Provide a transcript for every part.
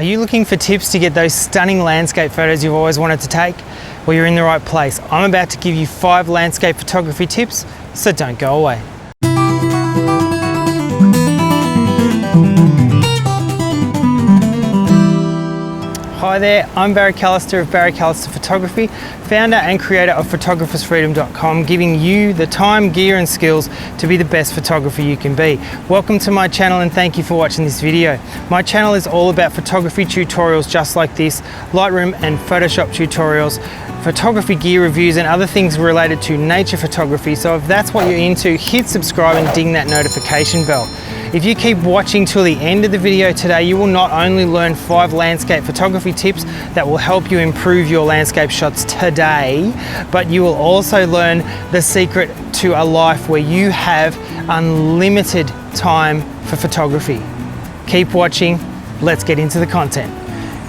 Are you looking for tips to get those stunning landscape photos you've always wanted to take? Well, you're in the right place. I'm about to give you 5 landscape photography tips, so don't go away. Hi there, I'm Barry Callister of Barry Callister Photography, founder and creator of photographersfreedom.com, giving you the time, gear and skills to be the best photographer you can be. Welcome to my channel and thank you for watching this video. My channel is all about photography tutorials just like this, Lightroom and Photoshop tutorials, photography gear reviews and other things related to nature photography. So if that's what you're into, hit subscribe and ding that notification bell. If you keep watching till the end of the video today, you will not only learn 5 landscape photography tips that will help you improve your landscape shots today, but you will also learn the secret to a life where you have unlimited time for photography. Keep watching, let's get into the content.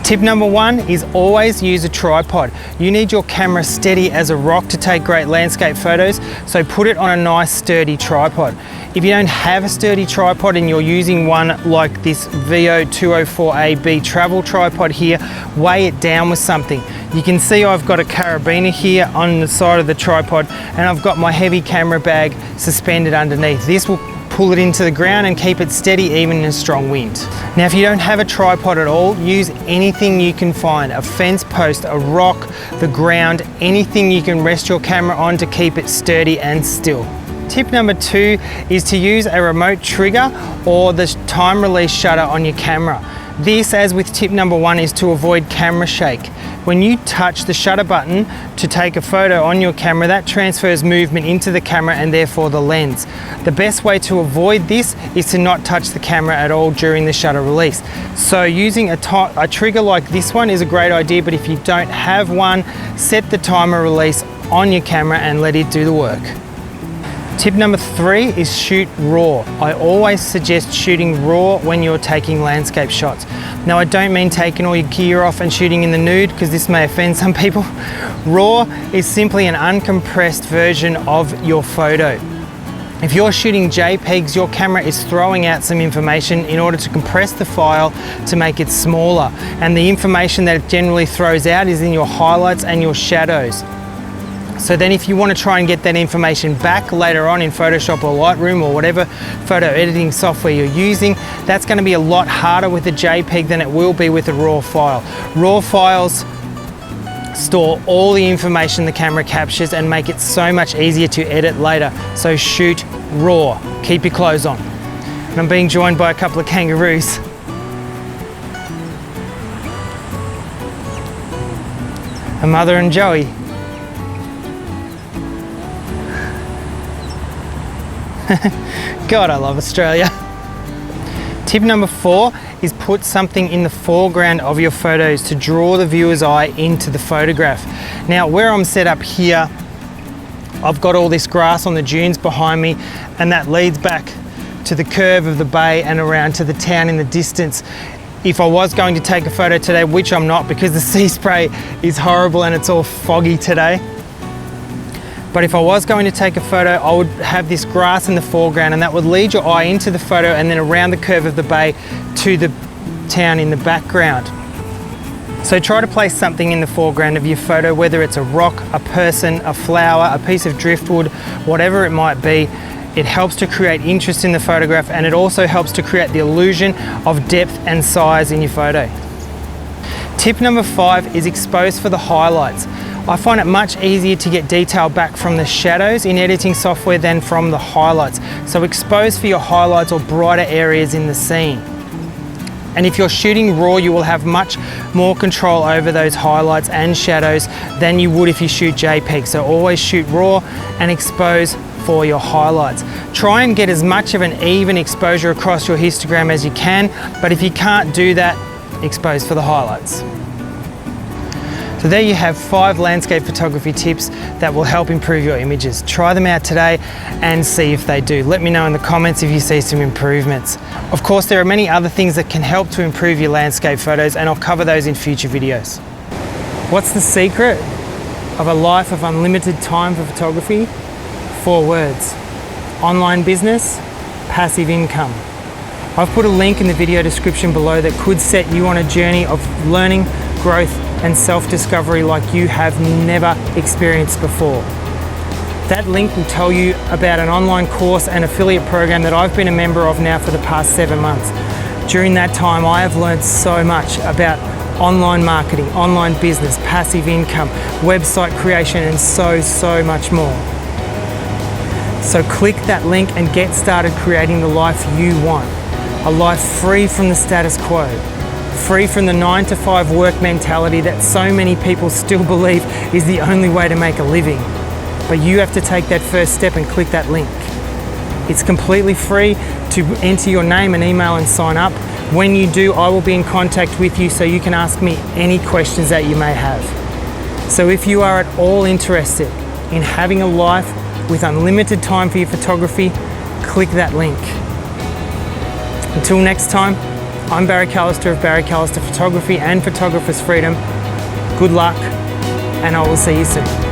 Tip number 1 is always use a tripod. You need your camera steady as a rock to take great landscape photos, so put it on a nice sturdy tripod. If you don't have a sturdy tripod and you're using one like this VO204AB travel tripod here, weigh it down with something. You can see I've got a carabiner here on the side of the tripod and I've got my heavy camera bag suspended underneath. This will pull it into the ground and keep it steady even in a strong wind. Now if you don't have a tripod at all, use anything you can find, a fence post, a rock, the ground, anything you can rest your camera on to keep it sturdy and still. Tip number 2 is to use a remote trigger or the time release shutter on your camera. This, as with tip number 1, is to avoid camera shake. When you touch the shutter button to take a photo on your camera, that transfers movement into the camera and therefore the lens. The best way to avoid this is to not touch the camera at all during the shutter release. So using a trigger like this one is a great idea, but if you don't have one, set the timer release on your camera and let it do the work. Tip number 3 is shoot raw. I always suggest shooting raw when you're taking landscape shots. Now I don't mean taking all your gear off and shooting in the nude, because this may offend some people. Raw is simply an uncompressed version of your photo. If you're shooting JPEGs, your camera is throwing out some information in order to compress the file to make it smaller. And the information that it generally throws out is in your highlights and your shadows. So then if you want to try and get that information back later on in Photoshop or Lightroom or whatever photo editing software you're using, that's going to be a lot harder with a JPEG than it will be with a RAW file. RAW files store all the information the camera captures and make it so much easier to edit later. So shoot raw, keep your clothes on. And I'm being joined by a couple of kangaroos. A mother and Joey. God, I love Australia. Tip number 4 is put something in the foreground of your photos to draw the viewer's eye into the photograph. Now, where I'm set up here, I've got all this grass on the dunes behind me, and that leads back to the curve of the bay and around to the town in the distance. If I was going to take a photo today, which I'm not because the sea spray is horrible and it's all foggy today, but if I was going to take a photo, I would have this grass in the foreground and that would lead your eye into the photo and then around the curve of the bay to the town in the background. So try to place something in the foreground of your photo, whether it's a rock, a person, a flower, a piece of driftwood, whatever it might be. It helps to create interest in the photograph and it also helps to create the illusion of depth and size in your photo. Tip number 5 is expose for the highlights. I find it much easier to get detail back from the shadows in editing software than from the highlights. So expose for your highlights or brighter areas in the scene. And if you're shooting raw, you will have much more control over those highlights and shadows than you would if you shoot JPEG. So always shoot raw and expose for your highlights. Try and get as much of an even exposure across your histogram as you can, but if you can't do that, expose for the highlights. So there you have 5 landscape photography tips that will help improve your images. Try them out today and see if they do. Let me know in the comments if you see some improvements. Of course, there are many other things that can help to improve your landscape photos and I'll cover those in future videos. What's the secret of a life of unlimited time for photography? 4 words: online business, passive income. I've put a link in the video description below that could set you on a journey of learning, growth, and self-discovery like you have never experienced before. That link will tell you about an online course and affiliate program that I've been a member of now for the past 7 months. During that time, I have learned so much about online marketing, online business, passive income, website creation, and so much more. So click that link and get started creating the life you want. A life free from the status quo, free from the 9-to-5 work mentality that so many people still believe is the only way to make a living. But you have to take that first step and click that link. It's completely free to enter your name and email and sign up. When you do, I will be in contact with you so you can ask me any questions that you may have. So if you are at all interested in having a life with unlimited time for your photography, click that link. Until next time, I'm Barry Callister of Barry Callister Photography and Photographer's Freedom. Good luck, and I will see you soon.